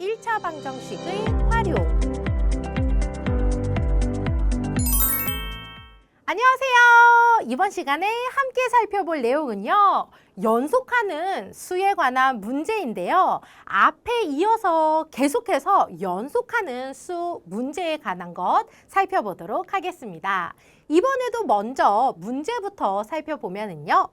1차 방정식의 활용. 안녕하세요. 이번 시간에 함께 살펴볼 내용은요. 연속하는 수에 관한 문제인데요. 앞에 이어서 계속해서 연속하는 수 문제에 관한 것 살펴보도록 하겠습니다. 이번에도 먼저 문제부터 살펴보면은요.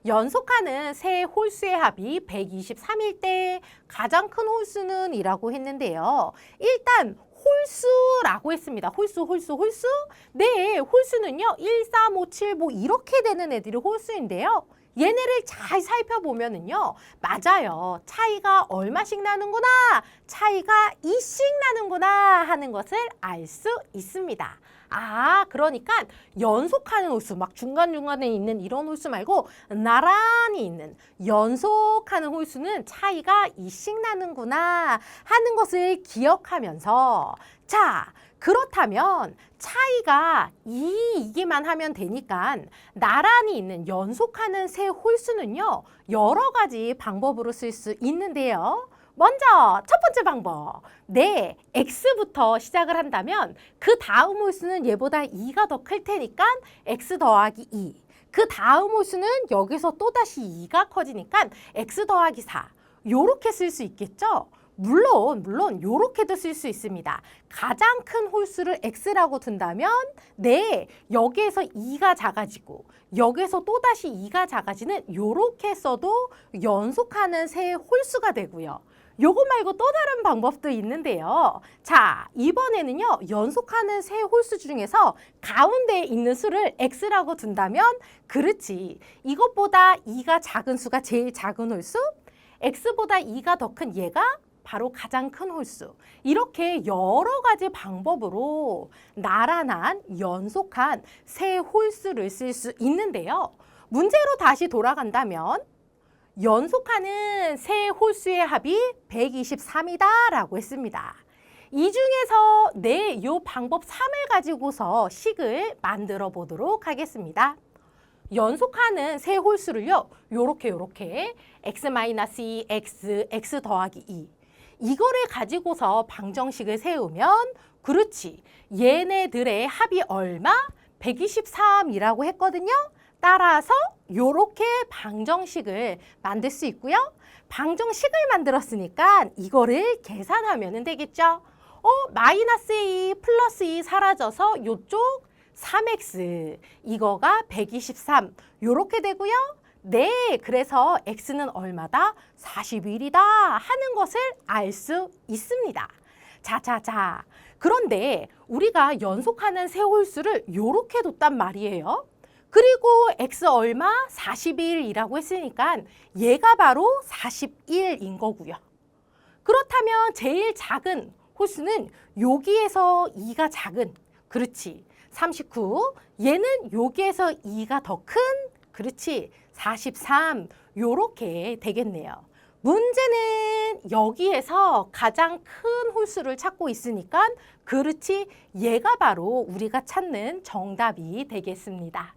연속하는 세 홀수의 합이 123일 때 가장 큰 홀수는 이라고 했는데요. 일단 홀수라고 했습니다. 홀수. 네, 홀수는요. 1, 3, 5, 7, 뭐 이렇게 되는 애들이 홀수인데요. 얘네를 잘 살펴보면은요. 맞아요. 차이가 얼마씩 나는구나. 차이가 2씩 나는구나 하는 것을 알 수 있습니다. 그러니까 연속하는 홀수, 막 중간중간에 있는 이런 홀수 말고 나란히 있는 연속하는 홀수는 차이가 2씩 나는구나 하는 것을 기억하면서 자, 그렇다면 차이가 2이기만 하면 되니까 나란히 있는 연속하는 세 홀수는요. 여러 가지 방법으로 쓸 수 있는데요. 먼저 첫 번째 방법. 네, x부터 시작을 한다면 그 다음 홀수는 얘보다 2가 더 클 테니까 x 더하기 2. 그 다음 홀수는 여기서 또다시 2가 커지니까 x 더하기 4. 요렇게 쓸 수 있겠죠? 물론 요렇게도 쓸 수 있습니다. 가장 큰 홀수를 x라고 둔다면 네, 여기에서 2가 작아지고 여기에서 또다시 2가 작아지는 요렇게 써도 연속하는 세 홀수가 되고요. 요거 말고 또 다른 방법도 있는데요. 자, 이번에는요. 연속하는 세 홀수 중에서 가운데에 있는 수를 x라고 둔다면 그렇지. 이것보다 2가 작은 수가 제일 작은 홀수, x보다 2가 더 큰 얘가 바로 가장 큰 홀수. 이렇게 여러 가지 방법으로 나란한 연속한 세 홀수를 쓸 수 있는데요. 문제로 다시 돌아간다면 연속하는 세 홀수의 합이 123이다 라고 했습니다. 이 중에서 네, 요 방법 3을 가지고서 식을 만들어 보도록 하겠습니다. 연속하는 세 홀수를요. 요렇게 x-2, x 더하기 2. 이거를 가지고서 방정식을 세우면 그렇지. 얘네들의 합이 얼마? 123이라고 했거든요. 따라서 요렇게 방정식을 만들 수 있고요. 방정식을 만들었으니까 이거를 계산하면 되겠죠. 마이너스 2 플러스 2 사라져서 요쪽 3x 이거가 123 요렇게 되고요. 네, 그래서 x는 얼마다? 41이다 하는 것을 알 수 있습니다. 자. 그런데 우리가 연속하는 세 홀수를 요렇게 뒀단 말이에요. 그리고 x 얼마? 41이라고 했으니까 얘가 바로 41인 거고요. 그렇다면 제일 작은 홀수는 여기에서 2가 작은, 그렇지, 39. 얘는 여기에서 2가 더 큰, 그렇지, 43. 요렇게 되겠네요. 문제는 여기에서 가장 큰 홀수를 찾고 있으니까 그렇지, 얘가 바로 우리가 찾는 정답이 되겠습니다.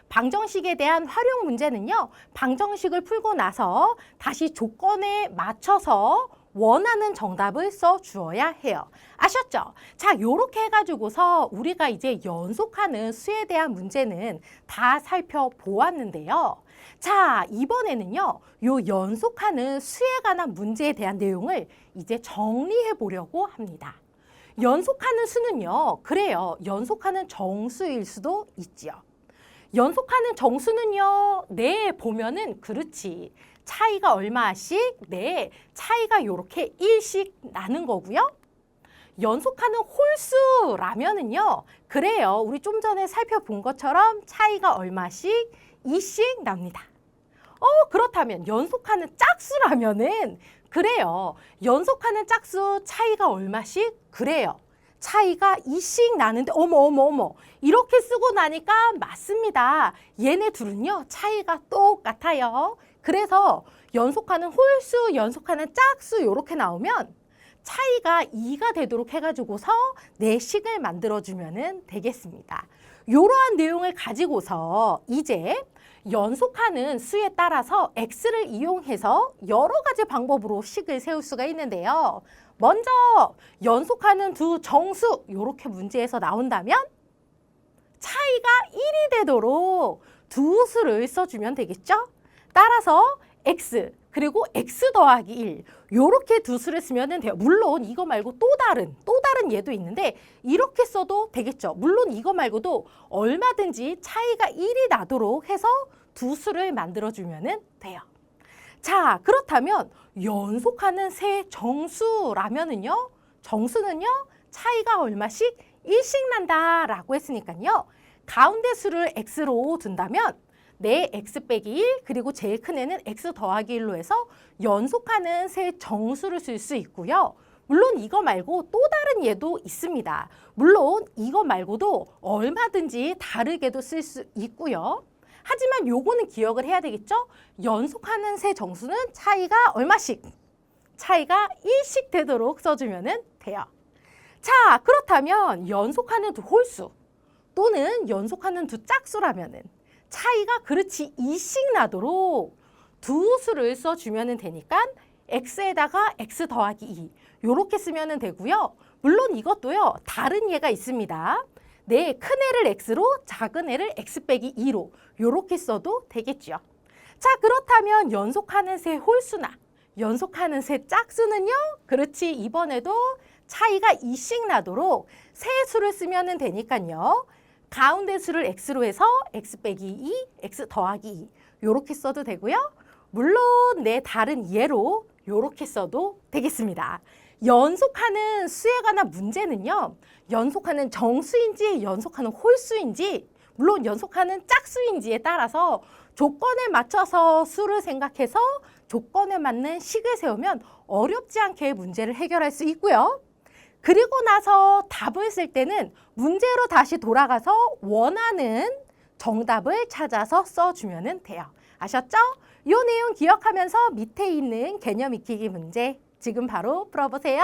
방정식에 대한 활용 문제는요. 방정식을 풀고 나서 다시 조건에 맞춰서 원하는 정답을 써주어야 해요. 아셨죠? 자, 요렇게 해가지고서 우리가 이제 연속하는 수에 대한 문제는 다 살펴보았는데요. 자, 이번에는요. 요 연속하는 수에 관한 문제에 대한 내용을 이제 정리해 보려고 합니다. 연속하는 수는요. 그래요. 연속하는 정수일 수도 있지요. 연속하는 정수는요. 네, 보면은 그렇지. 차이가 얼마씩? 네, 차이가 요렇게 1씩 나는 거고요. 연속하는 홀수라면은요. 그래요. 우리 좀 전에 살펴본 것처럼 차이가 얼마씩? 2씩 납니다. 그렇다면 연속하는 짝수라면은 그래요. 연속하는 짝수 차이가 얼마씩? 그래요. 차이가 2씩 나는데 어머 이렇게 쓰고 나니까 맞습니다. 얘네 둘은요 차이가 똑같아요. 그래서 연속하는 홀수, 연속하는 짝수 이렇게 나오면 차이가 2가 되도록 해가지고서 내 식을 만들어주면 되겠습니다. 이러한 내용을 가지고서 이제 연속하는 수에 따라서 x를 이용해서 여러 가지 방법으로 식을 세울 수가 있는데요. 먼저 연속하는 두 정수 이렇게 문제에서 나온다면 차이가 1이 되도록 두 수를 써주면 되겠죠? 따라서 x 그리고 x 더하기 1 이렇게 두 수를 쓰면 돼요. 물론 이거 말고 또 다른 예도 있는데 이렇게 써도 되겠죠. 물론 이거 말고도 얼마든지 차이가 1이 나도록 해서 두 수를 만들어주면 돼요. 자, 그렇다면 연속하는 세 정수라면은요. 정수는요. 차이가 얼마씩 1씩 난다라고 했으니까요. 가운데 수를 x로 둔다면 내 x 빼기 1 그리고 제일 큰 애는 x 더하기 1로 해서 연속하는 세 정수를 쓸 수 있고요. 물론 이거 말고 또 다른 예도 있습니다. 물론 이거 말고도 얼마든지 다르게도 쓸 수 있고요. 하지만 요거는 기억을 해야 되겠죠? 연속하는 세 정수는 차이가 얼마씩? 차이가 1씩 되도록 써주면 돼요. 자, 그렇다면 연속하는 두 홀수 또는 연속하는 두 짝수라면은 차이가 그렇지 2씩 나도록 두 수를 써주면 되니까 x에다가 x 더하기 2 이렇게 쓰면 되고요. 물론 이것도요. 다른 예가 있습니다. 내 큰 애를 x로 작은 애를 x 빼기 2로 이렇게 써도 되겠죠. 자, 그렇다면 연속하는 세 홀수나 연속하는 세 짝수는요. 그렇지 이번에도 차이가 2씩 나도록 세 수를 쓰면 되니까요. 가운데 수를 x로 해서 x 빼기 2, x 더하기 2 이렇게 써도 되고요. 물론 내 다른 예로 이렇게 써도 되겠습니다. 연속하는 수에 관한 문제는요. 연속하는 정수인지 연속하는 홀수인지 물론 연속하는 짝수인지에 따라서 조건에 맞춰서 수를 생각해서 조건에 맞는 식을 세우면 어렵지 않게 문제를 해결할 수 있고요. 그리고 나서 답을 쓸 때는 문제로 다시 돌아가서 원하는 정답을 찾아서 써주면 돼요. 아셨죠? 이 내용 기억하면서 밑에 있는 개념 익히기 문제 지금 바로 풀어보세요.